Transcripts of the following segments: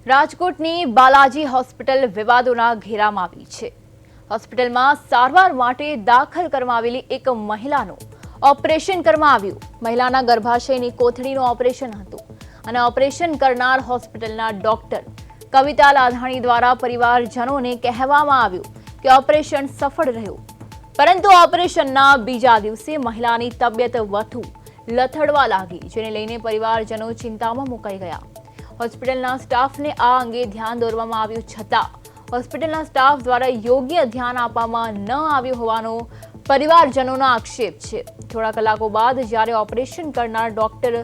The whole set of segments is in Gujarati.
રાજકોટની બાલાજી હોસ્પિટલ વિવાદોના ઘેરામાં આવી છે। હોસ્પિટલમાં સારવાર માટે દાખલ કરવામાં આવેલી એક મહિલાનું ઓપરેશન કરવામાં આવ્યું। મહિલાના ગર્ભાશયની કોથળીનું ઓપરેશન હતું અને ઓપરેશન કરનાર હોસ્પિટલના ડોક્ટર કવિતા લાધાણી દ્વારા પરિવારજનોને કહેવામાં આવ્યું કે ઓપરેશન સફળ રહ્યું, પરંતુ ઓપરેશનના બીજા દિવસે મહિલાની તબિયત વધુ લથડવા લાગી, જેને લઈને પરિવારજનો ચિંતામાં મુકાઈ ગયા। હોસ્પિટલના સ્ટાફને આ અંગે ધ્યાન દોરવામાં આવ્યું છતાં હોસ્પિટલના સ્ટાફ દ્વારા યોગ્ય ધ્યાન આપવામાં ન આવ્યું હોવાનો પરિવારજનોનો આક્ષેપ છે। થોડા કલાકો બાદ જ્યારે ઓપરેશન કરનાર ડોક્ટર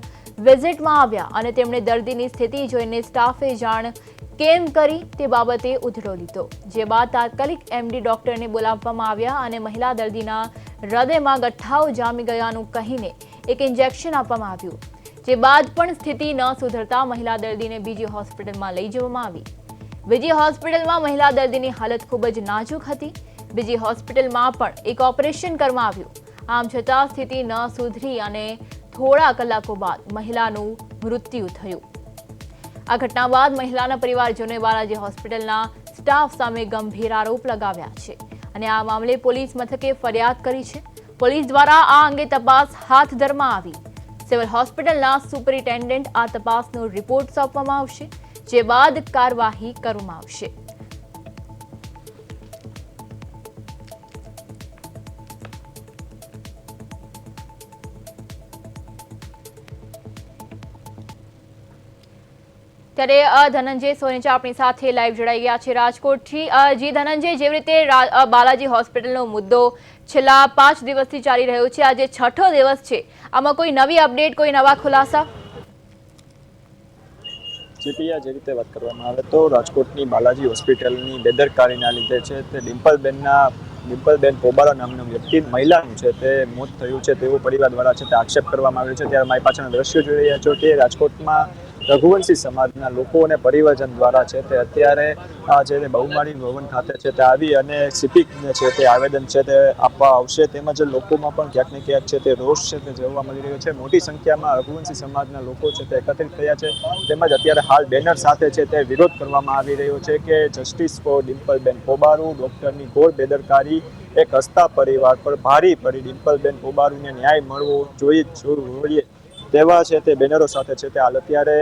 વિઝિટમાં આવ્યા અને તેમણે દર્દીની સ્થિતિ જોઈને સ્ટાફે જાણ કેમ કરી તે બાબતે ઉધડો લીધો, જે બાદ તાત્કાલિક એમડી ડોક્ટરને બોલાવવામાં આવ્યા અને મહિલા દર્દીના હૃદયમાં ગઠ્ઠાઓ જામી ગયાનું કહીને એક ઇન્જેક્શન આપવામાં આવ્યું, જે બાદ પણ સ્થિતિ ન સુધરતા મહિલા દર્દીને બીજી હોસ્પિટલમાં લઈ જવામાં આવી। બીજી હોસ્પિટલમાં મહિલા દર્દીની હાલત ખૂબ જ નાજુક હતી। બીજી હોસ્પિટલમાં પણ એક ઓપરેશન કરવામાં આવ્યું। આમ છતાં સ્થિતિ ન સુધરી અને થોડા કલાકો બાદ મહિલાનું મૃત્યુ થયું। આ ઘટના બાદ મહિલાના પરિવારજનોએ બાલાજી હોસ્પિટલના સ્ટાફ સામે ગંભીર આરોપ લગાવ્યા છે અને આ મામલે પોલીસ મથકે ફરિયાદ કરી છે। પોલીસ દ્વારા આ અંગે તપાસ હાથ ધરવામાં આવી। સિવિલ હોસ્પિટલના સુપરિન્ટેન્ડન્ટ આ તપાસનો રિપોર્ટ સોંપવામાં આવશે, જે બાદ કાર્યવાહી કરવામાં આવશે। ત્યારે ધનંજય સોનેચા આપણી સાથે લાઈવ જોડાઈ ગયા છે રાજકોટથી। જી ધનંજય, જેવી રીતે બાલાજી હોસ્પિટલનો મુદ્દો છેલ્લા 5 દિવસથી ચાલી રહ્યો છે, આજે 6થો દિવસ છે, આમાં કોઈ નવી અપડેટ, કોઈ નવા ખુલાસા? જે રીતે વાત કરવામાં આવે તો રાજકોટની બાલાજી હોસ્પિટલની બેદરકારીના લીધે છે તે ડિમ્પલબેન પોબારા નામના વ્યક્તિ મહિલાનું છે તે મોત થયું છે તેવો પરિવાર દ્વારા છે તે આક્ષેપ કરવામાં આવ્યો છે। ત્યારે મારી પાછળના દ્રશ્યો જોઈ રહ્યા છો કે રાજકોટમાં રઘુવંશી સમાજના લોકો અને પરિવારજન દ્વારા છે તે અત્યારે જે બહુમાળી ભવન ખાતે છે તે આવી અને સીપીને છે તે આવેદન છે તે આપવા આવશે। તેમજ લોકોમાં પણ ક્યાંક ને ક્યાંક છે તે રોષ છે તે જોવા મળી રહ્યો છે। મોટી સંખ્યામાં રઘુવંશી સમાજના લોકો છે તે એકત્રિત થયા છે। તેમજ અત્યારે હાલ બેનર સાથે છે તે વિરોધ કરવામાં આવી રહ્યો છે કે જસ્ટિસ ફોર ડિમ્પલબેન પોબારુ, ડોક્ટરની ઘોર બેદરકારી એક હસતા પરિવાર પર ભારી પડી, ડિમ્પલબેન પોબારુને ન્યાય મળવો જોઈએ તેવા છે તે બેનરો સાથે છે તે હાલ અત્યારે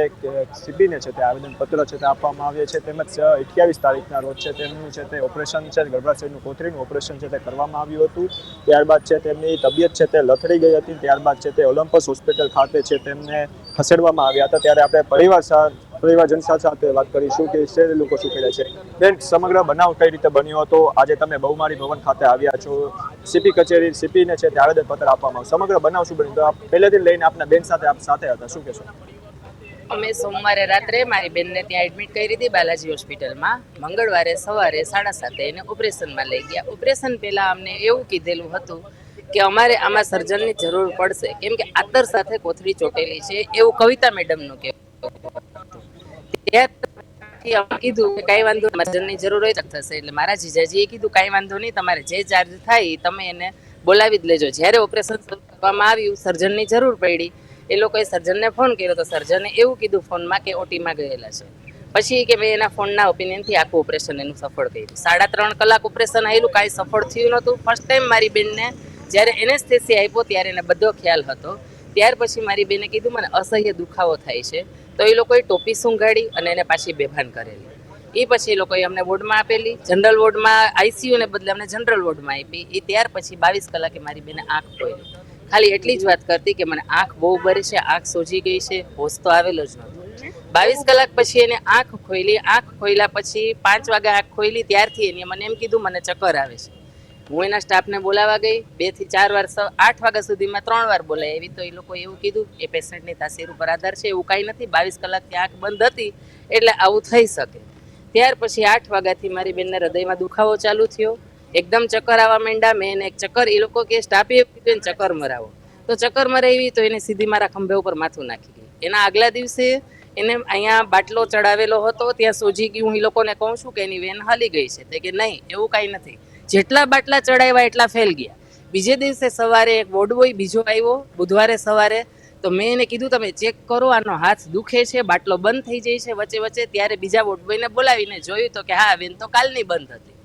સીબીને છે તે આવેદનપત્ર છે તે આપવામાં આવે છે। તેમજ 28 તારીખના રોજ છે તેમનું છે તે ઓપરેશન છે ગર્ભાશયનું કોથળીનું ઓપરેશન છે તે કરવામાં આવ્યું હતું। ત્યારબાદ છે તેમની તબિયત છે તે લથડી ગઈ હતી। ત્યારબાદ છે તે ઓલિમ્પસ હોસ્પિટલ ખાતે છે તેમને ખસેડવામાં આવ્યા હતા। ત્યારે આપણે પરિવારજન સાથે વાત કરીશું કે એ લોકો શું કહે છે। બેન, સમગ્ર બનાવ કઈ રીતે બન્યો હતો? આજે તમે બહુમાળી ભવન ખાતે આવ્યા છો, સીપી કચેરી સીપીને છે તે આવેદનપત્ર આપવામાં આવ્યું, સમગ્ર બનાવ શું બન્યો? તો આપ પહેલેથી લઈને આપના બેન સાથે હતા, શું કહેશો? અમે સોમવારે રાત્રે મારી બેનને ત્યાં એડમિટ કરી હતી બાલાજી હોસ્પિટલમાં। મંગળવારે સવારે 7:30 એને ઓપરેશનમાં લઈ ગયા। ઓપરેશન પહેલા અમને એવું કીધેલું હતું કે અમારે આમાં સર્જનની જરૂર પડશે, કેમ કે આતર સાથે કોથળી ચોટેલી છે એવું કવિતા મેડમનું કહેવું। ત્યારથી અમે કીધું કે કાંઈ વાંધો નહીં, સર્જનની જરૂર હોય થશે। એટલે મારા જીજાજીએ કીધું કાંઈ વાંધો નહીં, તમારે જે ચાર્જ થાય તમે એને બોલાવી જ લેજો। જ્યારે ઓપરેશન શરૂ કરવામાં આવ્યું, સર્જનની જરૂર પડી, એ લોકોએ સર્જનને ફોન કર્યો તો સર્જને એવું કીધું ફોનમાં કે ઓટીમાં ગયેલા છે। પછી કે મેં એના ફોનના ઓપિનિયનથી આખું ઓપરેશન એનું સફળ કર્યું। 3.5 કલાક ઓપરેશન આવેલું, કાંઈ સફળ થયું નહોતું। ફર્સ્ટ ટાઈમ મારી બેનને જ્યારે એનેસ્થેસિયા આપ્યો ત્યારે એને બધો ખ્યાલ હતો। ત્યાર પછી મારી બેને કીધું મને અસહ્ય દુખાવો થાય છે, તો એ લોકોએ ટોપી સૂંઘાડી અને એને પાછી બેભાન કરેલી। એ પછી એ લોકોએ અમને વોર્ડમાં આપેલી, જનરલ વોર્ડમાં, આઈસીયુને બદલે અમને જનરલ વોર્ડમાં આપી। એ ત્યાર પછી 22 કલાકે મારી બેને આંખ ખોલી। ખાલી એટલી જ વાત કરતી કે મને આંખ બહુ બરે છે, આંખ સોજી ગઈ છે, હોશ તો આવેલો જ નહોતો। 22 કલાક પછી એને આંખ ખોલી। આંખ ખોલ્યા પછી 5 વાગે આંખ ખોલી, ત્યારથી એને મને એમ કીધું મને ચક્કર આવે છે। હું એના સ્ટાફને બોલાવવા ગઈ, 2 થી 4 વાર, 8 વાગ્યા સુધીમાં 3 વાર બોલાવી આવી, તો એ લોકો એવું કીધું એ પેશન્ટની તાસીર ઉપર આધાર છે, એવું કાંઈ નથી, 22 કલાકથી આંખ બંધ હતી એટલે આવું થઈ શકે। ત્યાર પછી 8 વાગ્યાથી મારી બેનને હૃદયમાં દુખાવો ચાલુ થયો, એકદમ ચક્કર આવવા માંડ્યા। મેં એને એક ચક્કર, એ લોકો કે સ્ટાફે એવું કીધું એને ચક્કર મરાવો, તો ચક્કર મરાવી તો એને સીધી મારા ખંભે ઉપર માથું નાખી ગઈ। એના આગલા દિવસે એને અહીંયા બાટલો ચડાવેલો હતો, ત્યાં સોજી ગયું। હું એ લોકોને કહું છું કે એની વેન હાલી ગઈ છે, તે કે નહીં એવું કાંઈ નથી, જેટલા બાટલા ચડાવ્યા એટલા ફેલ ગયા। બીજે દિવસે સવારે એક વોર્ડ બોય બીજો આવ્યો, બુધવારે સવારે, તો મેં એને કીધું તમે ચેક કરો, આનો હાથ દુખે છે, બાટલો બંધ થઈ જાય છે વચ્ચે વચ્ચે. ત્યારે બીજા વોર્ડ બોયને બોલાવીને જોયું તો કે હા બેન તો કાલની બંધ હતી.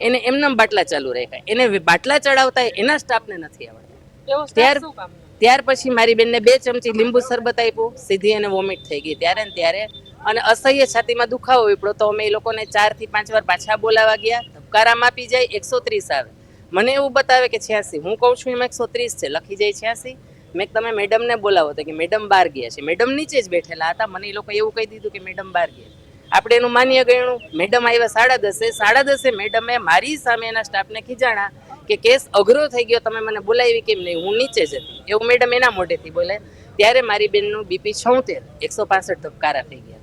એને એમનેમ બાટલા ચાલુ રાખ્યા. એને બાટલા ચડાવતા એના સ્ટાફને નથી આવડતા. ત્યાર પછી મારી બેનને 2 ચમચી લીંબુ શરબત આપ્યું, સીધી એને વોમિટ થઈ ગઈ ત્યારે ને ત્યારે, અને અસહ્ય છાતીમાં દુખાવો ઉપડ્યો. તો અમે એ લોકોને 4 થી 5 વાર પાછા બોલાવા ગયા. ધબકારા માપી જાય 130 આવે, મને એવું બતાવે કે 86. હું કહું છું એમાં 130 છે, લખી જાય 86. મેં તમે મેડમને બોલાવો તો કે મેડમ બહાર ગયા છે. મેડમ નીચે જ બેઠેલા હતા. મને એ લોકો એવું કહી દીધું કે મેડમ બહાર ગયા. આપણે એનું માન્ય ગણ્યું. મેડમ આવ્યા 10:30. 10:30 મેડમે મારી સામે એના સ્ટાફને ખીજાણા કે કેસ અઘરો થઈ ગયો, તમે મને બોલાવી કેમ નહીં, હું નીચે જ હતી. એવું મેડમ એના મોઢેથી બોલે. ત્યારે મારી બેનનું બીપી 76, 165 ધબકારા થઈ ગયા.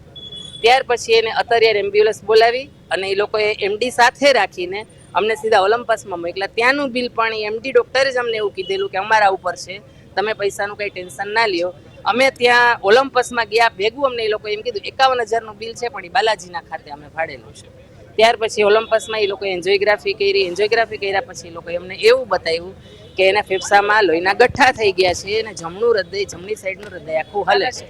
ત્યાર પછી એને અત્યારે એમ્બ્યુલન્સ બોલાવી અને એ લોકોએ એમડી સાથે રાખીને અમને સીધા ઓલમ્પસમાં મોકલા. ત્યાંનું બિલ પણ એમડી ડોક્ટરે જ અમને એવું કીધેલું કે અમારા ઉપર છે, તમે પૈસાનું કંઈ ટેન્શન ના લ્યો. અમે ત્યાં ઓલમ્પસમાં ગયા ભેગું અમને એ લોકો એમ કીધું 51,000નું બિલ છે, પણ એ બાલાજીના ખાતે અમે ફાડેલું છે. ત્યાર પછી ઓલમ્પસમાં એ લોકોએ એન્જિયોગ્રાફી કર્યા પછી એ લોકોએ અમને એવું બતાવ્યું કે એના ફેફસામાં લોહીના ગઠ્ઠા થઈ ગયા છે અને જમણું હૃદય, જમણી સાઈડનું હૃદય આખું હલે છે.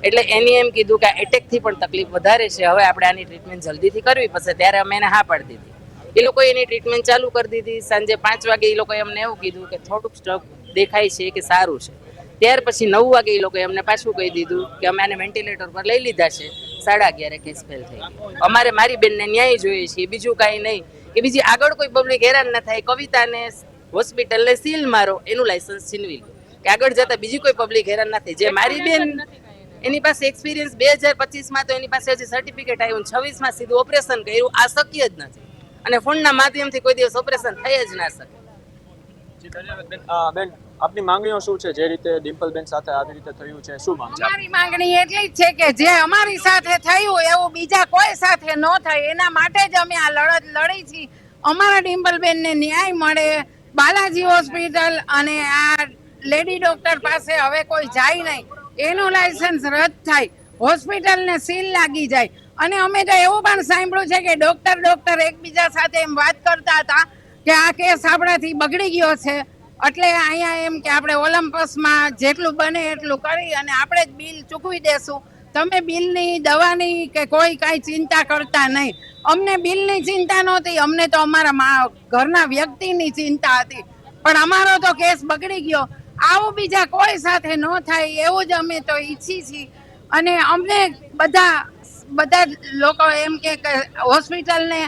એટલે એની એમ કીધું કે એટેકથી પણ તકલીફ વધારે છે, હવે આપણે આની ટ્રીટમેન્ટ જલ્દીથી કરવી પડશે. ત્યારે અમે એને હા પાડી દીધી. એ લોકોએ એની ટ્રીટમેન્ટ ચાલુ કરી દીધી. સાંજે 5 વાગે એ લોકોએ અમને એવું કીધું કે થોડુંક સ્ટક દેખાય છે કે સારું છે. ત્યાર પછી 9 વાગે એ લોકોએ અમને પાછું કહી દીધું કે અમે આને વેન્ટિલેટર પર લઈ લીધા છે. 11:30 કેસ ફેલ થઈ ગયો. અમારે મારી બેનને ન્યાય જોઈએ છે, બીજું કાંઈ નહીં, કે બીજી આગળ કોઈ પબ્લિક હેરાન ન થાય. કવિતાને હોસ્પિટલને સીલ મારો, એનું લાયસન્સ છીનવી લો, કે આગળ જતા બીજી કોઈ પબ્લિક હેરાન ના થાય. જે મારી બેન, એની પાસે એક્સપિરિયન્સ 2025માં તો એની પાસે હજી સર્ટિફિકેટ આવ્યું, 26માં સીધું ઓપરેશન કર્યું. આ શક્ય જ નથી, અને ફોનના માધ્યમથી કોઈ દિવસ ઓપરેશન થઈ જ ના શકે. બેન, આપની માંગણીઓ શું છે? જે રીતે ડિમ્પલબેન સાથે આવી રીતે થયું છે, શું માંગ છે? અમારી માંગણી એટલી જ છે કે જે અમારી સાથે થયું એવું બીજા કોઈ સાથે ન થાય, એના માટે જ અમે આ લડત લડી છીએ. અમારા ડિમ્પલબેનને ન્યાય મળે. બાલાજી હોસ્પિટલ અને આ લેડી ડોક્ટર પાસે હવે કોઈ જાય નહીં, એનું લાયસન્સ રદ થાય, હોસ્પિટલને સીલ લાગી જાય. અને અમે તો એવું પણ સાંભળ્યું છે કે ડોક્ટર એકબીજા સાથે એમ વાત કરતા હતા કે આ કેસ આપણાથી બગડી ગયો છે, એટલે અહીંયા એમ કે આપણે ઓલમ્પસમાં જેટલું બને એટલું કરી અને આપણે જ બિલ ચૂકવી દેશું, તમે બિલની, દવાની કે કોઈ કાંઈ ચિંતા કરતા નહીં. અમને બિલની ચિંતા નહોતી, અમને તો અમારા ઘરના વ્યક્તિની ચિંતા હતી. પણ અમારો તો કેસ બગડી ગયો. આવું બીજા કોઈ સાથે ન થાય એવું જ અમે તો ઈચ્છી છીએ. અને અમને બધા લોકો એમ કે હોસ્પિટલને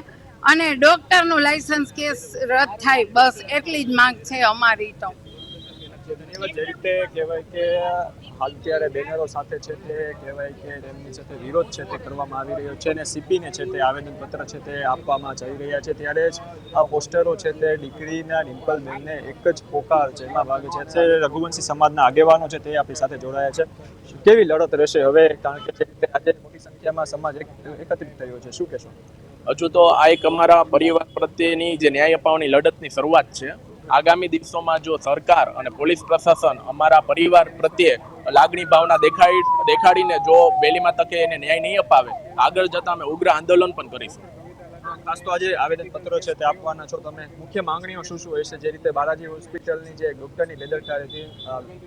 અને ડોક્ટરનું લાયસન્સ કેસ રદ થાય, બસ એટલી જ માંગ છે અમારી તો. ધન્યવાદ. જે રીતે કહેવાય કે હાલ ત્યારે બેનરો સાથે છે તે કહેવાય કે તેમની સાથે વિરોધ છે તે કરવામાં આવી રહ્યો છે, અને સીપીને છે તે આવેદનપત્ર છે તે આપવામાં જઈ રહ્યા છે. ત્યારે જ આ પોસ્ટરો છે તે દીકરીના ડિમ્પલબેનને એક જ પોકાર જેમાં ભાગે છે તે રઘુવંશી સમાજના આગેવાનો છે તે આપણી સાથે જોડાયા છે. કેવી લડત રહેશે હવે? કારણ કે જે રીતે આજે મોટી સંખ્યામાં સમાજ એકત્રિત થયો છે, શું કહેશો? હજુ તો આ એક અમારા પરિવાર પ્રત્યેની જે ન્યાય અપાવવાની લડતની શરૂઆત છે. આગામી દિવસોમાં જો સરકાર અને પોલીસ પ્રશાસન અમારા પરિવાર પ્રત્યે લાગણી ભાવના દેખાડીને જો વહેલીમાં તકે એને ન્યાય નહીં અપાવે, આગળ જતા અમે ઉગ્ર આંદોલન પણ કરીશું. ખાસ તો આજે આવેદનપત્રો છે તે આપવાના છો તમે. મુખ્ય માંગણીઓ શું શું હશે? જે રીતે બાલાજી હોસ્પિટલની જે ડોક્ટરની બેદરકારીથી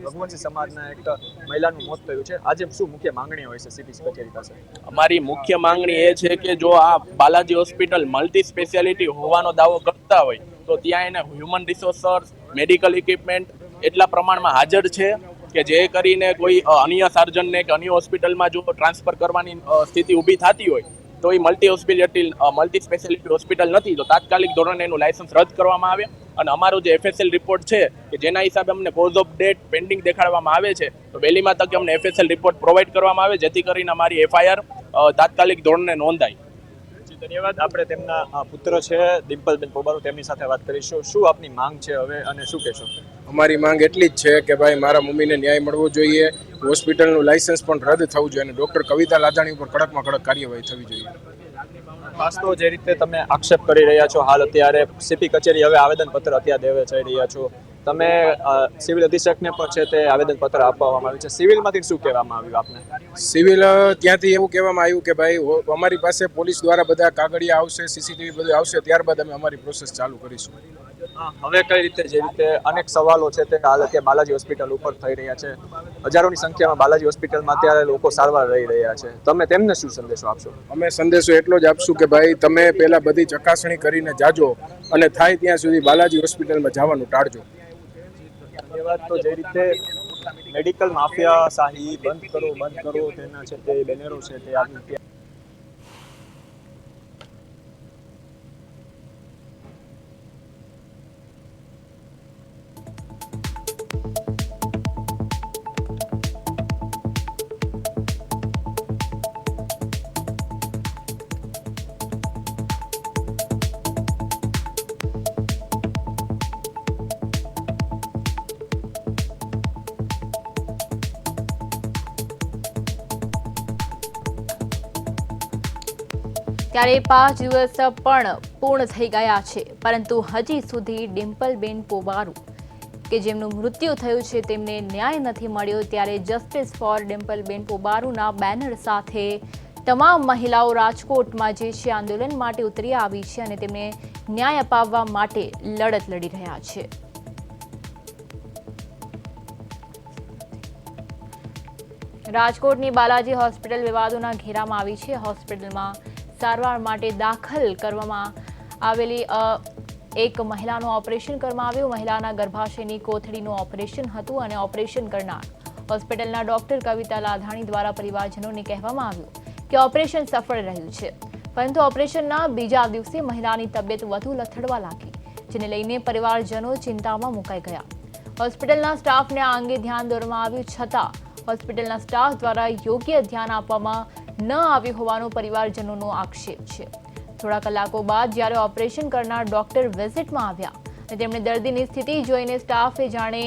રઘુવંશી સમાજના એક મહિલાનું મોત થયું છે, આજે શું મુખ્ય માંગણીઓ હશે સીપી કચેરી પાસે? અમારી મુખ્ય માંગણી એ છે કે જો આ બાલાજી હોસ્પિટલ મલ્ટી સ્પેશિયાલિટી હોવાનો દાવો કરતા હોય તો ત્યાં એને હ્યુમન રિસોર્સર્સ, મેડિકલ ઇક્વિપમેન્ટ એટલા પ્રમાણમાં હાજર છે કે જે કરીને કોઈ અન્ય સર્જનને કે અન્ય હોસ્પિટલમાં જો ટ્રાન્સફર કરવાની સ્થિતિ ઊભી થતી હોય તો એ મલ્ટી સ્પેશિયાલિટી હોસ્પિટલ નથી, તો તાત્કાલિક ધોરણે એનું લાયસન્સ રદ કરવામાં આવે. અને અમારો જે FSL રિપોર્ટ છે કે જેના હિસાબે અમને કોઝ ઓફ ડેથ પેન્ડિંગ દેખાડવામાં આવે છે, તો વહેલીમાં તકે અમને FSL રિપોર્ટ પ્રોવાઈડ કરવામાં આવે, જેથી કરીને અમારી FIR તાત્કાલિક ધોરણે નોંધાય. ધન્યવાદ. આપણે તેમના પુત્ર છે ડિમ્પલબેન પોબારો, તેમની સાથે વાત કરીશું. શું આપની માંગ છે હવે અને શું કહેશો? અમારી માંગ એટલી જ છે કે ભાઈ મારા મમ્મીને ન્યાય મળવો જોઈએ, હોસ્પિટલનું લાયસન્સ પણ રદ થવું જોઈએ અને ડૉક્ટર કવિતા લાધાણી ઉપર કડકમાં કડક કાર્યવાહી થવી જોઈએ. ખાસ તો જે રીતે તમે આક્ષેપ કરી રહ્યા છો, હાલ અત્યારે સીપી કચેરી હવે આવેદનપત્ર અત્યારે દેવા જઈ રહ્યા છો, તમે સિવિલ અધિક્ષકને પણ છે તે આવેદનપત્ર આપવામાં આવ્યું છે, સિવિલમાંથી શું કહેવામાં આવ્યું આપને? સિવિલ ત્યાંથી એવું કહેવામાં આવ્યું કે ભાઈ અમારી પાસે પોલીસ દ્વારા બધા કાગળિયા આવશે, CCTV બધું આવશે, ત્યારબાદ અમે અમારી પ્રોસેસ ચાલુ કરીશું. હવે કઈ રીતે જે રીતે અનેક સવાલો છે તે હાલ કે બાલાજી હોસ્પિટલ ઉપર થઈ રહ્યા છે, હજારોની સંખ્યામાં બાલાજી હોસ્પિટલમાં અત્યારે લોકો સારવાર લઈ રહ્યા છે, તમે તેમને શું સંદેશો આપશો? અમે સંદેશો એટલો જ આપશું કે ભાઈ તમે પહેલા બધી ચકાસણી કરીને જાજો અને થાય ત્યાં સુધી બાલાજી હોસ્પિટલમાં જવાનું ટાળજો. ધન્યવાદ. તો જે રીતે મેડિકલ માફિયા શાહી બંધ કરો તેના છે તે બેનરો છે તે આજની ત્યારે 5 દિવસ પણ પૂર્ણ થઈ ગયા છે, પરંતુ હજી સુધી ડિમ્પલબેન પોબારુ કે જેમનું મૃત્યુ થયું છે તેમને ન્યાય નથી મળ્યો. ત્યારે જસ્ટિસ ફોર ડિમ્પલબેન પોબારુના બેનર સાથે તમામ મહિલાઓ રાજકોટમાં જે છે આંદોલન માટે ઉતરી આવી છે અને તેમને ન્યાય અપાવવા માટે લડત લડી રહ્યા છે. રાજકોટની બાલાજી હોસ્પિટલ વિવાદોના ઘેરામાં આવી છે. હોસ્પિટલમાં સારવાર માટે દાખલ કરવામાં આવેલી એક મહિલાનું ઓપરેશન કરવામાં આવ્યું. મહિલાના ગર્ભાશયની કોથળીનું ઓપરેશન હતું અને ઓપરેશન કરનાર હોસ્પિટલના ડોક્ટર કવિતા લાધાણી દ્વારા પરિવારજનોને કહેવામાં આવ્યું કે ઓપરેશન સફળ રહ્યું છે, પરંતુ ઓપરેશનના બીજા દિવસે મહિલાની તબિયત વધુ લથડવા લાગી, જેને લઈને પરિવારજનો ચિંતામાં મુકાઈ ગયા. હોસ્પિટલના સ્ટાફને આ અંગે ધ્યાન દોરવામાં આવ્યું, છતાં હોસ્પિટલના સ્ટાફ દ્વારા યોગ્ય ધ્યાન આપવામાં ન આવ્યું હોવાનો પરિવારજનોનો આક્ષેપ છે. થોડા કલાકો બાદ જ્યારે ઓપરેશન કરનાર ડોક્ટર વિઝિટમાં આવ્યા અને તેમણે દર્દીની સ્થિતિ જોઈને સ્ટાફે જાણે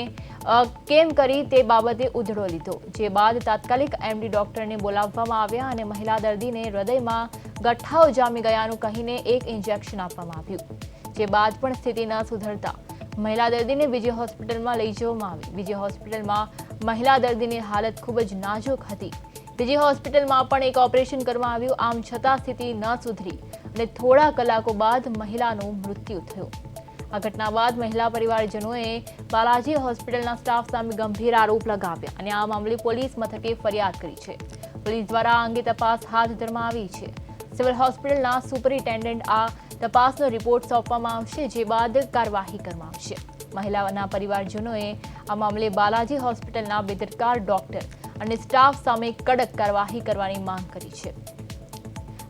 કેમ કરી તે બાબતે ઉધડો લીધો, જે બાદ તાત્કાલિક એમડી ડોક્ટરને બોલાવવામાં આવ્યા અને મહિલા દર્દીને હૃદયમાં ગઠ્ઠાઓ જામી ગયાનું કહીને એક ઇન્જેક્શન આપવામાં આવ્યું, જે બાદ પણ સ્થિતિ ન સુધરતા મહિલા દર્દીને બીજી હોસ્પિટલમાં લઈ જવામાં આવી. બીજી હોસ્પિટલમાં મહિલા દર્દીની હાલત ખૂબ જ નાજુક હતી. બીજી હોસ્પિટલમાં પણ એક ઓપરેશન કરવામાં આવ્યું, આમ છતાં સ્થિતિ ન સુધરી અને થોડા કલાકો બાદ મહિલાનું મૃત્યુ થયું. આ ઘટના બાદ મહિલા પરિવારજનોએ બાલાજી હોસ્પિટલના સ્ટાફ સામે ગંભીર આરોપ લગાવ્યા અને આ મામલે પોલીસ મથકે ફરિયાદ કરી છે. પોલીસ દ્વારા આ અંગે તપાસ હાથ ધરવામાં આવી છે. સિવિલ હોસ્પિટલના સુપરિન્ટેન્ડન્ટ આ તપાસનો રિપોર્ટ સોંપવામાં આવશે, જે બાદ કાર્યવાહી કરવામાં આવશે. મહિલાના પરિવારજનોએ આ મામલે બાલાજી હોસ્પિટલના બેદરકાર ડોક્ટર અને સ્ટાફ સામે કડક કાર્યવાહી કરવાની માંગ કરી છે.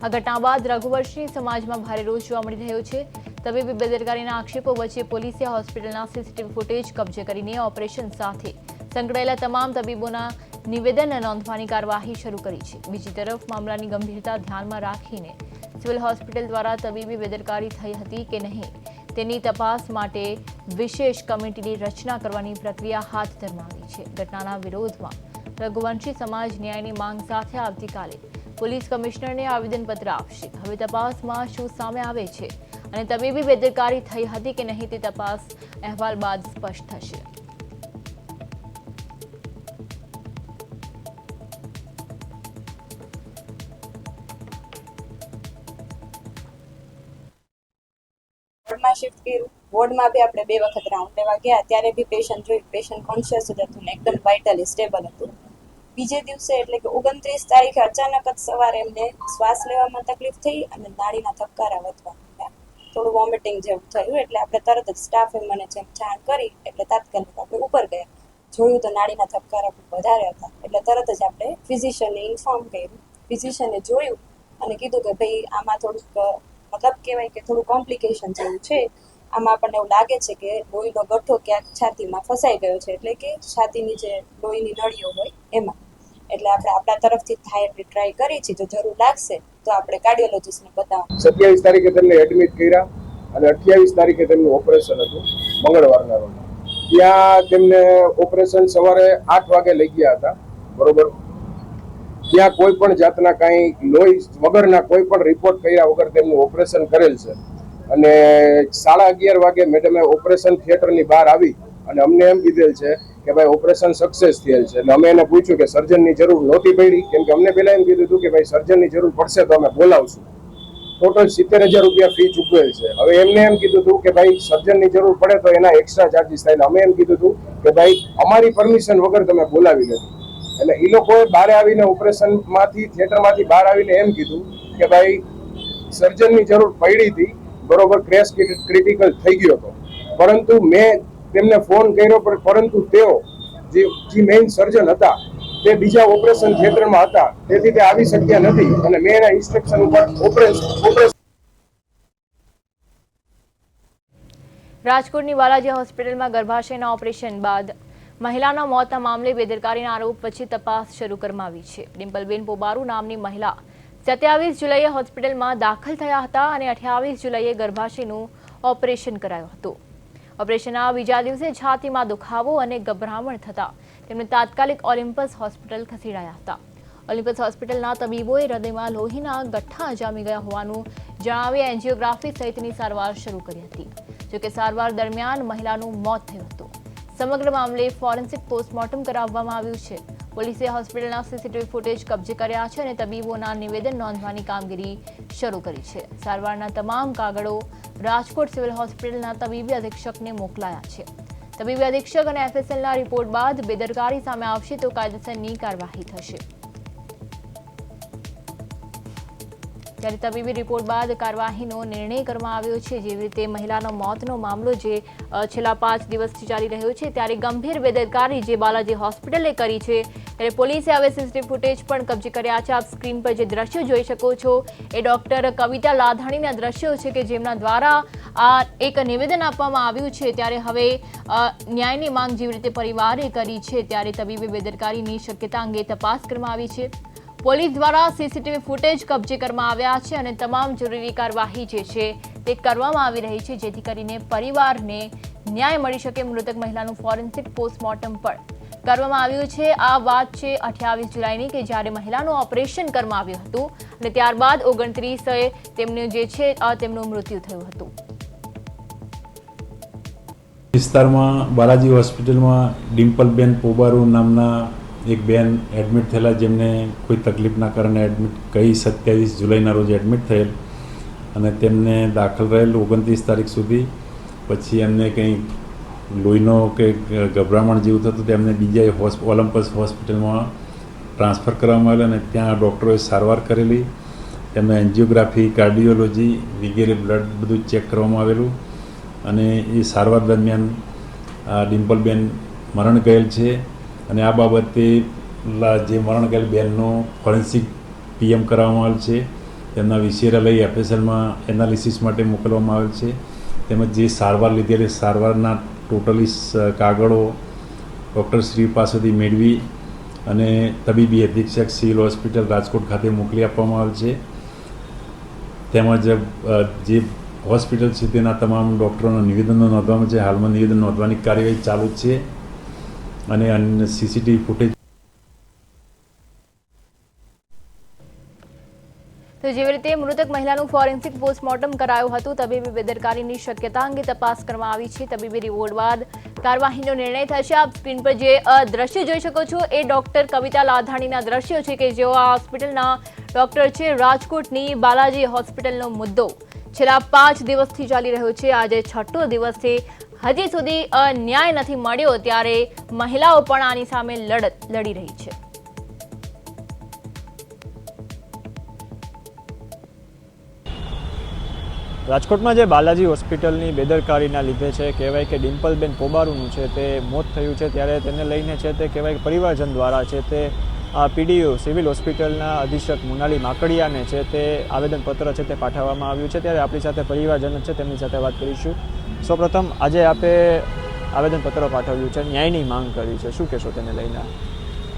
આ ઘટના બાદ રઘુવંશી સમાજમાં ભારે રોષ જોવા મળી રહ્યો છે. તબીબી બેદરકારીના આક્ષેપો વચ્ચે પોલીસે હોસ્પિટલના સીસીટીવી ફૂટેજ કબજે કરીને ઓપરેશન સાથે સંકળાયેલા તમામ તબીબોના નિવેદન નોંધવાની કાર્યવાહી શરૂ કરી છે. બીજી તરફ મામલાની ગંભીરતા ધ્યાનમાં રાખીને સિવિલ હોસ્પિટલ દ્વારા તબીબી બેદરકારી થઈ હતી કે નહીં તેની તપાસ માટે વિશેષ કમિટીની રચના કરવાની પ્રક્રિયા હાથ ધરવામાં આવી છે. ઘટનાના વિરોધમાં રઘુવંશી સમાજ ન્યાયની માંગ સાથે આવતીકાલે પોલીસ કમિશનરને આવેદનપત્ર આપશે. હવે તપાસમાં શું સામે આવે છે અને તબીબી બેદરકારી થઈ હતી કે નહીં તે તપાસ અહેવાલ બાદ સ્પષ્ટ થશે. વોર્ડમાં શિફ્ટ કર્યું. વોર્ડમાં બી આપણે 2 વખત રાઉન્ડ લેવા ગયા, ત્યારે બી પેશન્ટ જોયું, પેશન્ટ કોન્શિયસ જ હતું ને એકદમ વાઇટલી સ્ટેબલ હતું. બીજે દિવસે એટલે કે 29 તારીખે અચાનક જ સવારે એમને શ્વાસ લેવામાં તકલીફ થઈ અને નાડીના ધબકારા વધવા માંડ્યા, થોડું વોમિટિંગ જેવું થયું. એટલે આપણે તરત જ સ્ટાફે મને જેમ જાણ કરી એટલે તાત્કાલિક આપણે ઉપર ગયા, જોયું તો નાડીના ધબકારા ખૂબ વધારે હતા. એટલે તરત જ આપણે ફિઝિશિયનને ઇન્ફોર્મ કર્યું. ફિઝિશિયને જોયું અને કીધું કે ભાઈ આમાં થોડુંક મતલબ કહેવાય કે થોડું કોમ્પ્લિકેશન જેવું છે, આમાં આપણને એવું લાગે છે કે લોહીનો ગઠ્ઠો ક્યાંક છાતીમાં ફસાઈ ગયો છે, એટલે કે છાતીની જે લોહીની નળીઓ હોય એમાં. એટલે આપણે આપણા તરફથી થાય એટલી ટ્રાય કરી છે, જો જરૂર લાગશે તો આપણે કાર્ડિયોલોજિસ્ટને બતાવવા. 27 તારીખે તેમને એડમિટ કર્યા અને 28 તારીખે તેમનું ઓપરેશન હતું મંગળવારના રોજ. ત્યાં તેમને ઓપરેશન સવારે 8 વાગે લઈ ગયા હતા, બરોબર. ત્યાં કોઈ પણ જાતના કાંઈ લોહી વગરના કોઈ પણ રિપોર્ટ કર્યા વગર તેમનું ઓપરેશન કરેલ છે. અને 11:30 વાગે મેડમે ઓપરેશન થિયેટરની બહાર આવી અને અમને એમ કીધેલ છે કે ભાઈ ઓપરેશન સક્સેસ થયેલ છે. એટલે અમે એને પૂછ્યું કે સર્જનની જરૂર નહોતી પડી, કેમ કે અમને પહેલા એમ કીધું હતું કે ભાઈ સર્જનની જરૂર પડશે તો અમે બોલાવશું. ટોટલ 70,000 રૂપિયા ફી ચૂકવેલ છે. હવે એમને એમ કીધું હતું કે ભાઈ સર્જનની જરૂર પડે તો એના એક્સ્ટ્રા ચાર્જીસ થાય. અમે એમ કીધું હતું કે ભાઈ અમારી પરમિશન વગર તમે બોલાવી નથી. એટલે એ લોકોએ બહાર આવીને ઓપરેશનમાંથી થિયેટરમાંથી બહાર આવીને એમ કીધું કે ભાઈ સર્જનની જરૂર પડી હતી, બરોબર, ક્રેશ ક્રિટિકલ થઈ ગયો હતો, પરંતુ મેં તેમને ફોન કર્યો, પરંતુ તેઓ જે મેઇન સર્જન હતા તે બીજા ઓપરેશન થિયેટરમાં હતા, તેથી તે આવી શક્યા નથી અને મેં એના ઇન્સ્ટ્રક્શન ઉપર ઓપરેશન રાજકોટની બાલાજી હોસ્પિટલમાં ગર્ભાશયના ઓપરેશન બાદ મહિલાના મોતના મામલે બેદરકારીના આરોપ પછી તપાસ શરૂ કરવામાં આવી છે. ડિમ્પલબેન પોબારુ નામની મહિલા 27 જુલાઈએ હોસ્પિટલમાં દાખલ થયા હતા અને 28 જુલાઈએ ગર્ભાશયનું ઓપરેશન કરાયું હતું. ઓપરેશનના બીજા દિવસે છાતીમાં દુખાવો અને ગભરામણ થતાં તેમને તાત્કાલિક ઓલિમ્પસ હોસ્પિટલ ખસેડાયા હતા. ઓલિમ્પસ હોસ્પિટલના તબીબોએ હૃદયમાં લોહીના ગઠ્ઠા જામી ગયા હોવાનું જણાવી એન્જિયોગ્રાફી સહિતની સારવાર શરૂ કરી હતી. જોકે સારવાર દરમિયાન મહિલાનું મોત થયું હતું. સમગ્ર મામલે ફોરેન્સિક પોસ્ટમોર્ટમ કરાવવામાં આવ્યું છે. પોલીસે હોસ્પિટલના સીસીટીવી ફૂટેજ કબજે કર્યા છે અને તબીબોના નિવેદન નોંધવાની કામગીરી શરૂ કરી છે. સારવારના તમામ કાગળો રાજકોટ સિવિલ હોસ્પિટલના તબીબી અધિક્ષકને મોકલાયા છે. તબીબી અધિક્ષક અને એફએસએલના રિપોર્ટ બાદ બેદરકારી સામે આવશે તો કાયદેસરની કાર્યવાહી થશે. ત્યારે તબીબી રિપોર્ટ બાદ કાર્યવાહીનો નિર્ણય કરવામાં આવ્યો છે. જેવી રીતે મહિલાનો મોતનો મામલો જે છેલ્લા 5 દિવસથી ચાલી રહ્યો છે, ત્યારે ગંભીર બેદરકારી જે બાલાજી હોસ્પિટલે કરી છે, ત્યારે પોલીસે હવે સીસીટીવી ફૂટેજ પણ કબજે કર્યા છે. આપ સ્ક્રીન પર જે દ્રશ્યો જોઈ શકો છો એ ડોક્ટર કવિતા લાધાણીના દ્રશ્યો છે કે જેમના દ્વારા આ એક નિવેદન આપવામાં આવ્યું છે. ત્યારે હવે ન્યાયની માંગ જેવી રીતે પરિવારે કરી છે, ત્યારે તબીબી બેદરકારીની શક્યતા અંગે તપાસ કરવામાં આવી છે. પોલીસ દ્વારા સીસીટીવી ફૂટેજ કબજે કરવામાં આવ્યા છે અને તમામ જરૂરી કાર્યવાહી જે છે તે કરવામાં આવી રહી છે, જેથી કરીને પરિવારને ન્યાય મળી શકે. મૃતક મહિલાનું ફોરેન્સિક પોસ્ટમોર્ટમ પણ કરવામાં આવ્યું છે. આ વાત છે 28 જુલાઈની કે જ્યારે મહિલાનું ઓપરેશન કરવામાં આવ્યું હતું અને ત્યારબાદ 29 તેમનું જે છે તેમનું મૃત્યુ થયું હતું. વિસ્તારમાં બાલાજી હોસ્પિટલમાં ડિમ્પલબેન પોબારુ નામના એક બેન એડમિટ થયેલા, જેમને કોઈ તકલીફના કારણે એડમિટ 27 જુલાઈના રોજ એડમિટ થયેલ અને તેમને દાખલ રહેલ 29 તારીખ સુધી. પછી એમને કંઈ લોહીનો કે ગભરામણ જેવું થતું તેમને બીજા ઓલિમ્પસ હોસ્પિટલમાં ટ્રાન્સફર કરવામાં આવેલા અને ત્યાં ડૉક્ટરોએ સારવાર કરેલી. તેમને એન્જિયોગ્રાફી, કાર્ડિયોલોજી વગેરે બ્લડ બધું ચેક કરવામાં આવેલું અને એ સારવાર દરમિયાન ડિમ્પલબેન મરણ ગયેલ છે. અને આ બાબતે જે મરણ ગયેલ બેનનો ફોરેન્સિક પીએમ કરાવવામાં આવેલ છે. તેમના વિશેરા લઈ એફએસએલમાં એનાલિસિસ માટે મોકલવામાં આવેલ છે. તેમજ જે સારવાર લીધેલી સારવારના ટોટલી કાગળો ડૉક્ટરશ્રી પાસેથી મેળવી અને તબીબી અધિક્ષક સિવિલ હોસ્પિટલ રાજકોટ ખાતે મોકલી આપવામાં આવેલ છે. તેમજ જે હોસ્પિટલ છે તેના તમામ ડૉક્ટરોના નિવેદનો નોંધવામાં છે. હાલમાં નિવેદન નોંધવાની કાર્યવાહી ચાલુ જ છે અને અન્ય સીસીટીવી ફૂટેજ. તો જેવી રીતે મૃતક મહિલાનું ફોરેન્સિક પોસ્ટમોર્ટમ કરાયું હતું, તબીબી બેદરકારીની શક્યતા અંગે તપાસ કરવામાં આવી છે. તબીબી રિપોર્ટ બાદ કાર્યવાહીનો નિર્ણય થશે. આપ સ્ક્રીન પર જે દ્રશ્ય જોઈ શકો છો એ ડોક્ટર કવિતા લાધાણીના દ્રશ્યો છે કે જેઓ આ હોસ્પિટલના ડોક્ટર છે. રાજકોટની બાલાજી હોસ્પિટલનો મુદ્દો છેલ્લા 5 દિવસથી ચાલી રહ્યો છે. આજે 6થો દિવસ છે. હજી સુધી ન્યાય નથી મળ્યો, ત્યારે મહિલાઓ પણ આની સામે લડી રહી છે. રાજકોટમાં જે બાલાજી હોસ્પિટલની બેદરકારીના લીધે છે, કહેવાય કે ડિમ્પલબેન પોબારુનું છે તે મોત થયું છે, ત્યારે તેને લઈને છે તે કહેવાય કે પરિવારજન દ્વારા છે તે પીડીઓ સિવિલ હોસ્પિટલના અધિક્ષક મુનાલી માકડિયાને છે તે આવેદનપત્ર છે તે પાઠવવામાં આવ્યું છે. ત્યારે આપણી સાથે પરિવારજન છે તેમની સાથે વાત કરીશું. સૌપ્રથમ આજે આપે આવેદનપત્ર પાઠવ્યું છે, ન્યાયની માંગ કરી છે, શું કહેશો તેને લઈને?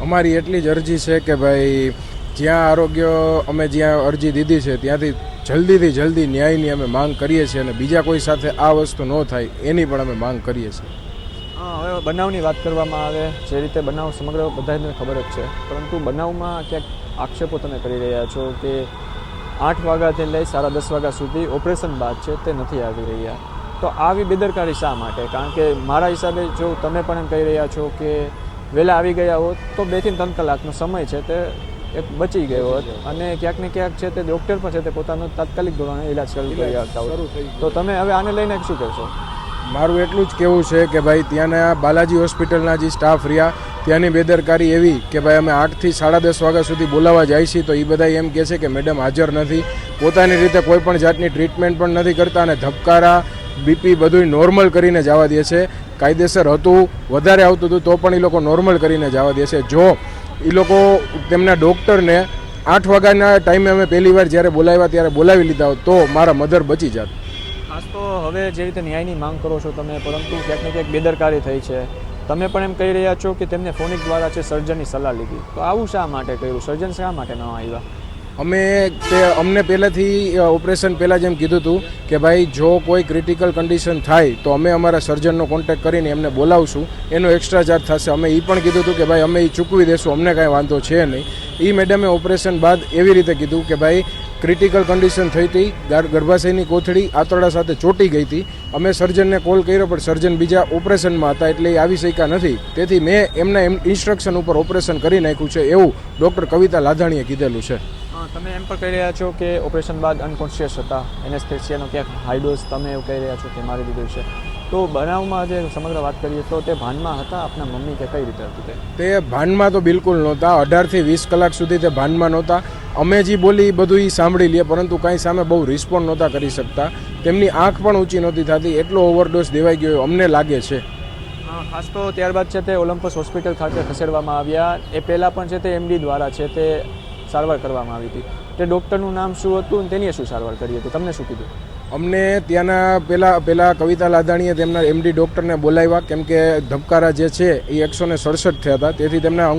અમારી એટલી જ અરજી છે કે ભાઈ જ્યાં આરોગ્ય અમે જ્યાં અરજી દીધી છે ત્યાંથી જલ્દીથી જલ્દી ન્યાયની અમે માંગ કરીએ છીએ અને બીજા કોઈ સાથે આ વસ્તુ ન થાય એની પણ અમે માંગ કરીએ છીએ. હવે બનાવની વાત કરવામાં આવે, જે રીતે બનાવ સમગ્ર બધાને ખબર જ છે, પરંતુ બનાવમાં ક્યાંક આક્ષેપો તમે કરી રહ્યા છો કે 8 વાગ્યાથી લઈ 10:30 વાગ્યા સુધી ઓપરેશન બાદ છે તે નથી આવી રહ્યા. તો આવી બેદરકારી શા માટે? કારણ કે મારા હિસાબે જો તમે પણ એમ કહી રહ્યા છો કે વહેલા આવી ગયા હોત તો 2 થી 3 કલાકનો સમય છે તે એક બચી ગયો હોત અને ક્યાંક ને ક્યાંક છે તે ડૉક્ટર પણ છે તે પોતાનો તાત્કાલિક ધોરણે ઇલાજ શરૂ કરી આવતા હોય. તો તમે હવે આને લઈને શું કહેશો? મારું એટલું જ કહેવું છે કે ભાઈ ત્યાંના બાલાજી હોસ્પિટલના જે સ્ટાફ રહ્યા ત્યાંની બેદરકારી એવી કે ભાઈ અમે 8 થી 10:30 વાગ્યા સુધી બોલાવવા જાય છીએ તો એ બધા એમ કહે છે કે મેડમ હાજર નથી, પોતાની રીતે કોઈ પણ જાતની ટ્રીટમેન્ટ પણ નથી કરતા અને ધબકારા બીપી બધું નોર્મલ કરીને જવા દે છે. કાયદેસર હતું, વધારે આવતું હતું તો પણ એ લોકો નોર્મલ કરીને જવા દે છે. જો એ લોકો તેમના ડૉક્ટરને 8 વાગ્યાના ટાઈમે અમે પહેલી વાર જ્યારે બોલાવ્યા ત્યારે બોલાવી લીધા હોત તો મારા મધર બચી જાત. ખાસ તો હવે જે રીતે ન્યાયની માંગ કરો છો તમે, પરંતુ ક્યાંક ને ક્યાંક બેદરકારી થઈ છે. તમે પણ એમ કહી રહ્યા છો કે તેમને ફોનિક દ્વારા છે સર્જનની સલાહ લીધી, તો આવું શા માટે કર્યું? સર્જન શા માટે ન આવ્યા? અમને પહેલાંથી ઓપરેશન પહેલાં જ એમ કીધું હતું કે ભાઈ જો કોઈ ક્રિટિકલ કન્ડિશન થાય તો અમે અમારા સર્જનનો કોન્ટેક્ટ કરીને એમને બોલાવશું, એનો એક્સ્ટ્રા ચાર્જ થશે. અમે એ પણ કીધું હતું કે ભાઈ અમે એ ચૂકવી દઈશું, અમને કાંઈ વાંધો છે નહીં. એ મેડમે ઓપરેશન બાદ એવી રીતે કીધું કે ભાઈ ક્રિટિકલ કન્ડિશન થઈ હતી, ગર્ભાશયની કોથળી આંતરડા સાથે ચોંટી ગઈ હતી. અમે સર્જનને કોલ કર્યો પણ સર્જન બીજા ઓપરેશનમાં હતા એટલે એ આવી શક્યા નથી. તેથી મેં એમના ઇન્સ્ટ્રક્શન ઉપર ઓપરેશન કરી નાખ્યું છે એવું ડૉક્ટર કવિતા લાધાણીએ કીધેલું છે. તમે એમ પણ કહી રહ્યા છો કે ઓપરેશન બાદ અનકોન્શિયસ હતા, એનેસ્થેસિયાનો ક્યાંક હાઈ ડોઝ તમે એવું કહી રહ્યા છો કે મારી દીધું છે. તો બનાવમાં જે સમગ્ર વાત કરીએ તો તે ભાનમાં હતા આપના મમ્મી કે કઈ રીતે હતું? તે ભાનમાં તો બિલકુલ નહોતા. 18 થી 20 કલાક સુધી તે ભાનમાં નહોતા. અમે જે બોલી બધું એ સાંભળી લઈએ પરંતુ કાંઈ સામે બહુ રિસ્પોન્ડ નહોતા કરી શકતા. તેમની આંખ પણ ઊંચી નહોતી થતી, એટલો ઓવરડોઝ દેવાઈ ગયો અમને લાગે છે. ખાસ તો ત્યારબાદ છે તે ઓલિમ્પસ હોસ્પિટલ ખાતે ખસેડવામાં આવ્યા. એ પહેલાં પણ છે તે એમડી દ્વારા છે તે સારવાર કરવામાં આવી હતી. તે ડૉક્ટરનું નામ શું હતું અને તેની શું સારવાર કરી હતી? તમને શું કીધું? અમને ત્યાંના પહેલાં કવિતા લાધાણીએ તેમના એમડી ડૉક્ટરને બોલાવ્યા કેમ કે ધબકારા જે છે એ 167 થયા હતા. તેથી તેમના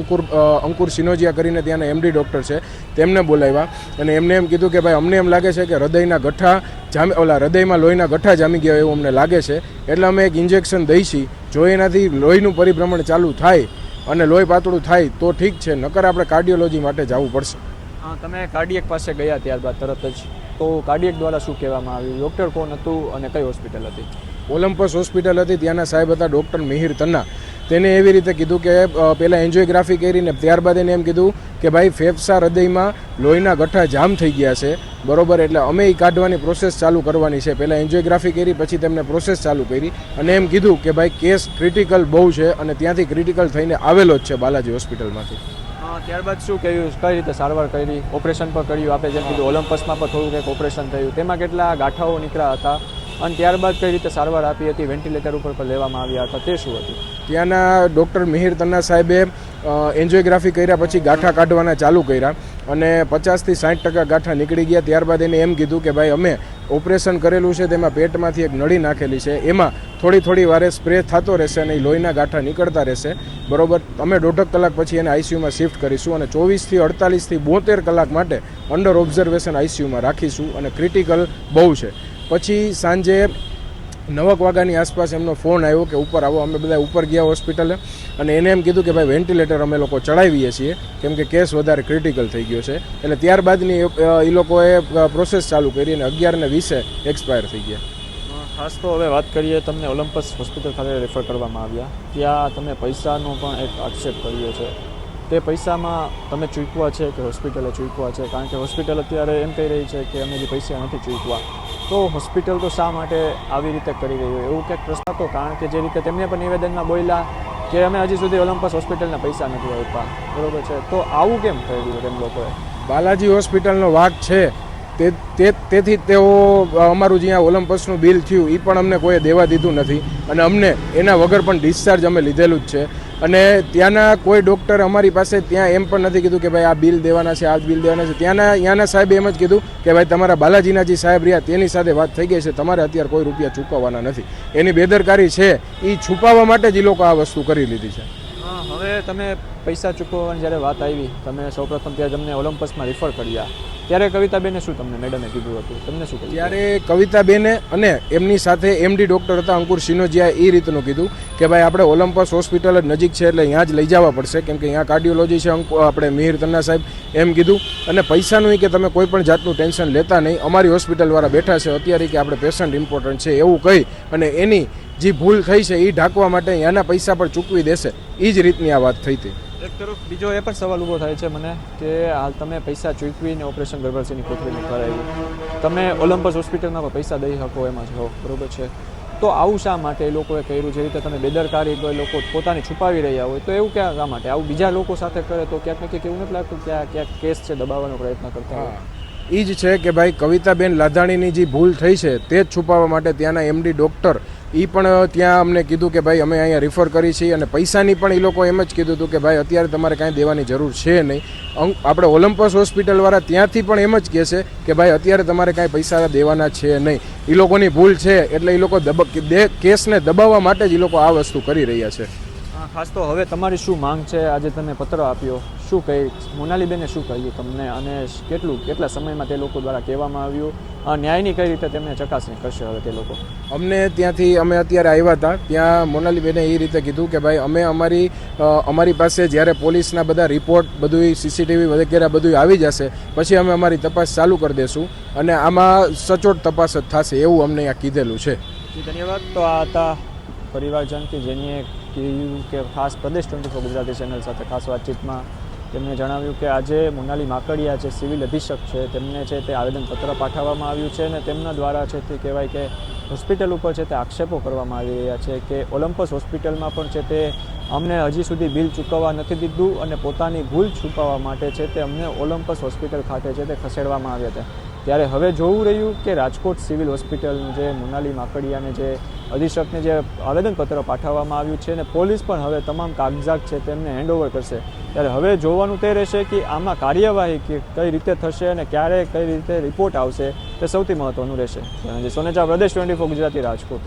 અંકુર સિનોજિયા કરીને ત્યાંના એમડી ડૉક્ટર છે તેમને બોલાવ્યા અને એમને એમ કીધું કે ભાઈ અમને એમ લાગે છે કે હૃદયમાં લોહીના ગઠ્ઠા જામી ગયા એવું અમને લાગે છે, એટલે અમે એક ઇન્જેક્શન દઈશી. જો એનાથી લોહીનું પરિભ્રમણ ચાલુ થાય અને લોહી પાતળું થાય તો ઠીક છે, નકર આપણે કાર્ડિયોલોજી માટે જવું પડશે. તમે કાર્ડિયક પાસે ગયા ત્યારબાદ તરત જ, તો કાર્ડિયક દ્વારા શું કહેવામાં આવ્યું? ડૉક્ટર કોણ હતું અને કઈ હોસ્પિટલ હતી? ઓલિમ્પસ હોસ્પિટલ હતી. ત્યાંના સાહેબ હતા ડૉક્ટર મિહિર તન્ના. તેને એવી રીતે કીધું કે પહેલાં એન્જિયોગ્રાફી કરીને ત્યારબાદ એને એમ કીધું કે ભાઈ ફેફસા હૃદયમાં લોહીના ગઠ્ઠા જામ થઈ ગયા છે, બરોબર, એટલે અમે એ કાઢવાની પ્રોસેસ ચાલુ કરવાની છે. પહેલાં એન્જિયોગ્રાફી કરી પછી તેમને પ્રોસેસ ચાલુ કરી અને એમ કીધું કે ભાઈ કેસ ક્રિટિકલ બહુ છે અને ત્યાંથી ક્રિટિકલ થઈને આવેલો જ છે બાલાજી હોસ્પિટલમાંથી. ત્યારબાદ શું કહ્યું, કઈ રીતે સારવાર કરી? ઓપરેશન પણ કર્યું, આપણે જેમ કીધું ઓલિમ્પસમાં પણ થોડું કંઈક ઓપરેશન થયું, તેમાં કેટલા ગાંઠાઓ નીકળ્યા હતા અને ત્યારબાદ કઈ રીતે સારવાર આપી હતી? વેન્ટિલેટર ઉપર પણ લેવામાં આવ્યા હતા, તે શું હતું? ત્યાંના ડૉક્ટર મિહિર તન્ના સાહેબે એન્જિયોગ્રાફી કર્યા પછી ગાંઠા કાઢવાના ચાલુ કર્યા અને 50 થી 60% ગાંઠા નીકળી ગયા. ત્યારબાદ એને એમ કીધું કે ભાઈ અમે ઓપરેશન કરેલું છે તેમાં પેટમાંથી એક નળી નાખેલી છે, એમાં થોડી વારે સ્પ્રે થતો રહેશે અને લોહીના ગાંઠા નીકળતા રહેશે, બરોબર. અમે 1.5 કલાક પછી એને આઈસીયુમાં શિફ્ટ કરીશું અને 24 થી 48 થી 72 કલાક માટે અંડર ઓબ્ઝર્વેશન આઈસીયુમાં રાખીશું અને ક્રિટિકલ બહુ છે. પછી સાંજે 9 વાગ્યાની આસપાસ એમનો ફોન આવ્યો કે ઉપર આવો. અમે બધા ઉપર ગયા હોસ્પિટલે અને એને એમ કીધું કે ભાઈ વેન્ટિલેટર અમે લોકો ચડાવીએ છીએ કેમ કે કેસ વધારે ક્રિટિકલ થઈ ગયો છે. એટલે ત્યારબાદની એ લોકોએ પ્રોસેસ ચાલુ કરી અને 11:20 એક્સપાયર થઈ ગયા. ખાસ તો હવે વાત કરીએ, તમને ઓલિમ્પસ હોસ્પિટલ ખાતે રેફર કરવામાં આવ્યા. ત્યાં તમે પૈસાનો પણ એક આક્ષેપ કર્યો છે. તે પૈસામાં તમે ચૂકવા છે કે હોસ્પિટલે ચૂકવા છે? કારણ કે હોસ્પિટલ અત્યારે એમ કહી રહી છે કે અમે જે પૈસા નથી ચૂકવા, તો હોસ્પિટલ તો શા માટે આવી રીતે કરી રહ્યું એવું કંઈક પ્રશ્ન હતો? કારણ કે જે રીતે તેમને પણ નિવેદનમાં બોલ્યા કે અમે હજી સુધી ઓલિમ્પસ હોસ્પિટલના પૈસા નથી આપ્યા, બરોબર છે, તો આવું કેમ થઈ ગયું તેમ લોકોએ? બાલાજી હોસ્પિટલનો વાક છે તેથી તેઓ અમારું જ્યાં ઓલિમ્પસનું બિલ થયું એ પણ અમને કોઈએ દેવા દીધું નથી અને અમને એના વગર પણ ડિસ્ચાર્જ અમે લીધેલું જ છે. અને ત્યાંના કોઈ ડૉક્ટર અમારી પાસે ત્યાં એમ પણ નથી કીધું કે ભાઈ આ બિલ દેવાના છે, આ બિલ દેવાના છે. ત્યાંના સાહેબે એમ જ કીધું કે ભાઈ તમારા બાલાજીના જે સાહેબ રહ્યા તેની સાથે વાત થઈ ગઈ છે, તમારે અત્યારે કોઈ રૂપિયા ચૂકવવાના નથી. એની બેદરકારી છે એ છુપાવવા માટે જ એ લોકો આ વસ્તુ કરી લીધી છે. હવે તમે પૈસા ચૂકવવાની જ્યારે વાત આવી, તમે સૌપ્રથમ ત્યાં તમને ઓલિમ્પસમાં રિફર કર્યા, ત્યારે કવિતાબેને શું તમને મેડમે કીધું હતું? તમને શું કહ્યું? ત્યારે કવિતાબેને અને એમની સાથે એમડી ડૉક્ટર હતા અંકુર સિનોજિયા એ રીતનું કીધું કે ભાઈ આપણે ઓલિમ્પસ હોસ્પિટલ જ નજીક છે એટલે અહીંયા જ લઈ જવા પડશે કેમ કે અહીંયા કાર્ડિયોલોજી છે. આપણે મિહિર તન્ના સાહેબ એમ કીધું અને પૈસાનું કે તમે કોઈ પણ જાતનું ટેન્શન લેતા નહીં, અમારી હોસ્પિટલવાળા બેઠા છે અત્યારે કે આપણે પેશન્ટ ઇમ્પોર્ટન્ટ છે એવું કહી અને એની જે ભૂલ થઈ છે એ ઢાંકવા માટે અહીંયાના પૈસા પણ ચૂકવી દેશે, એ જ રીતની આ વાત થઈ હતી. એક તરફ બીજો એ પણ સવાલ ઊભો થાય છે મને કે હાલ તમે પૈસા ચૂકવીને ઓપરેશન ગર્ભાશયની કોથળીનું કરાવ્યું, તમે ઓલિમ્પસ હોસ્પિટલમાં પણ પૈસા દઈ શકો એમાં છો, બરોબર છે, તો આવું શા માટે એ લોકોએ કર્યું? જે રીતે તમે બેદરકારી તો એ લોકો પોતાની છુપાવી રહ્યા હોય તો એવું ક્યાં શા માટે? આવું બીજા લોકો સાથે કરે તો ક્યાંક ને ક્યાંક એવું નથી લાગતું કે આ ક્યાંક કેસ છે દબાવવાનો પ્રયત્ન કરતા હોય? એ જ છે કે ભાઈ કવિતાબેન લાધાણીની જે ભૂલ થઈ છે તે જ છુપાવવા માટે ત્યાંના એમડી ડૉક્ટર એ પણ ત્યાં અમને કીધું કે ભાઈ અમે અહીંયા રિફર કરી છીએ, અને પૈસાની પણ એ લોકો એમ જ કીધું હતું કે ભાઈ અત્યારે તમારે કાંઈ દેવાની જરૂર છે નહીં. આપણે ઓલિમ્પસ હોસ્પિટલવાળા ત્યાંથી પણ એમ જ કહે છે કે ભાઈ અત્યારે તમારે કાંઈ પૈસા દેવાના છે નહીં. એ લોકોની ભૂલ છે એટલે એ લોકો કેસને દબાવવા માટે જ એ લોકો આ વસ્તુ કરી રહ્યા છે. ખાસ તો હવે તમારી શું માંગ છે? આજે તમે પત્ર આપ્યો, શું કહી મોનાલીબેને શું કહ્યું તમને, અને કેટલા સમયમાં તે લોકો દ્વારા કહેવામાં આવ્યું, ન્યાયની કઈ રીતે તેમને ચકાસણી કરશે હવે તે લોકો? અમને ત્યાંથી અમે અત્યારે આવ્યા હતા ત્યાં મોનાલીબેને એ રીતે કીધું કે ભાઈ અમે અમારી પાસે જ્યારે પોલીસના બધા રિપોર્ટ બધું સીસીટીવી વગેરે બધું આવી જશે પછી અમે અમારી તપાસ ચાલુ કરી દઈશું અને આમાં સચોટ તપાસ જ થશે એવું અમને આ કીધેલું છે. ધન્યવાદ. તો આ હતા પરિવારજન કે જેને કહ્યું કે ખાસ પ્રદેશ 24 ગુજરાતી ચેનલ સાથે ખાસ વાતચીતમાં તેમણે જણાવ્યું કે આજે મોનાલી માકડિયા જે સિવિલ અધિક્ષક છે તેમને છે તે આવેદનપત્ર પાઠવવામાં આવ્યું છે અને તેમના દ્વારા છે તે કહેવાય કે હોસ્પિટલ ઉપર છે તે આક્ષેપો કરવામાં આવી રહ્યા છે કે ઓલિમ્પસ હોસ્પિટલમાં પણ છે તે અમને હજી સુધી બિલ ચૂકવવા નથી દીધું અને પોતાની ભૂલ છુપાવવા માટે છે તે અમને ઓલિમ્પસ હોસ્પિટલ ખાતે છે તે ખસેડવામાં આવ્યા હતા. ત્યારે હવે જોવું રહ્યું કે રાજકોટ સિવિલ હોસ્પિટલનું જે મોનાલી માકડિયાને જે અધિક્ષકને જે આવેદનપત્ર પાઠવવામાં આવ્યું છે અને પોલીસ પણ હવે તમામ કાગજાત છે તેમને હેન્ડઓવર કરશે. ત્યારે હવે જોવાનું તે રહેશે કે આમાં કાર્યવાહી કઈ રીતે થશે અને ક્યારે કઈ રીતે રિપોર્ટ આવશે તે સૌથી મહત્ત્વનું રહેશે. સોનેચા, પ્રદેશ 24 ગુજરાતી, રાજકોટ.